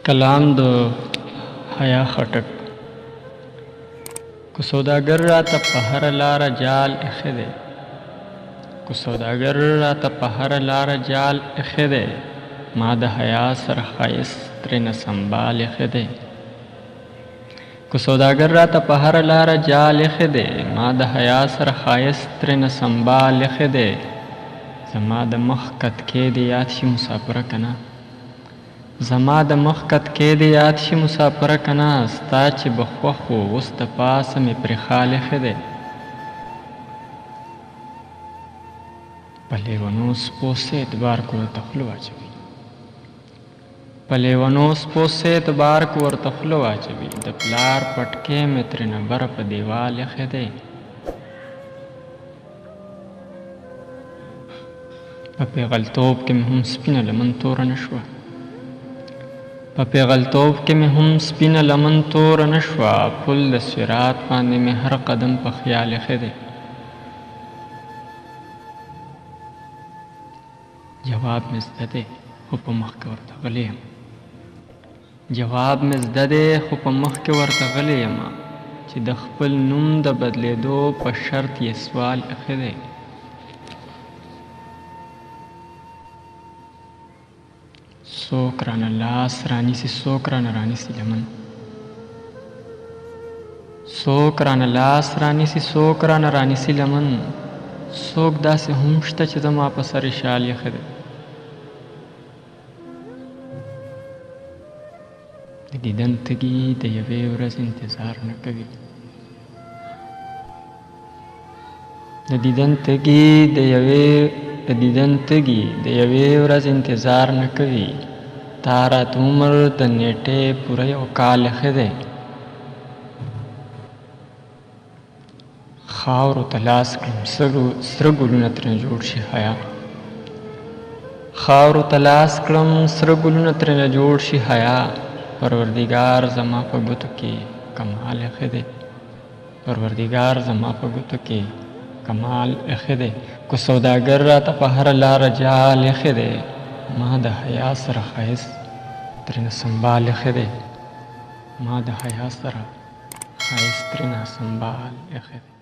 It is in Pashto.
کلام د حیا خټک. کو سوداګر راته په هر لار جال اخی دی، کو سوداګر راته په هر لار جال اخی دی، ما د حیا سره ښایست ترېنه سنبال اخی دی. کو سوداګر راته په هر لار جال اخی دی، ما د حیا سره ښایست ترېنه سنبال اخی دی. زما د مخ کتکې دې یاد شي مسافره که نه، زما د مخ کتکې دې یاد شي مسافره که نه، ستا چې به خوښ و اوس د پاسه مې پرې خال ایښی دی. په لیونو سپو څه اعتبار کو ورته خوله واچوي، په لیونو سپو څه اعتبار کو ورته خوله واچوي، د پلار پټکې مې ترېنه بره په دیوال ایښی دی. په پیغلتوب کې مې هم سپینه لمن توره نه شوه، په پیغلتوب کې مې هم سپینه لمن توره نه شوه، پل د صراط باندې مې هر قدم په خیال ایښی دی. جواب مې زده دی خو په مخ کې ورته غلی یم، جواب مې زده دی خو په مخ کې ورته غلی یم، چې د خپل نوم د بدلېدو په شرط یې سوال ایښی دی. څوک رانه لاس رانیسي، څوک رانه رانیسي لمن، څوک رانه لاس رانیسي، څوک رانه رانیسي لمن، څوک داسې هم شته چې زما په سر یې شال ایښی دی. د دیدن تږي د یوې ورځې انتظار نه کوي، د دیدن تږي د یوې ورځې انتظار نه کوي، تا راته عمر د نیټې پوره یو کال ایښی دی. خاورو ته لاس کړم سره ګلونه ترېنه جوړ شي حیا، خاورو ته لاس کړم سره ګلونه ترېنه جوړ شي حیا، پروردګار زما په ګوتو کې کمال ایښی دی، پروردګار زما په ګوتو کې کمال ایښی دی. کو سوداګر راته په هر لاره جال ایښی دی، ما د حیا سره ښایست ترېنه سنبال ایښی دی، ما د حیا سره ښایست ترېنه سنبال ایښی دی.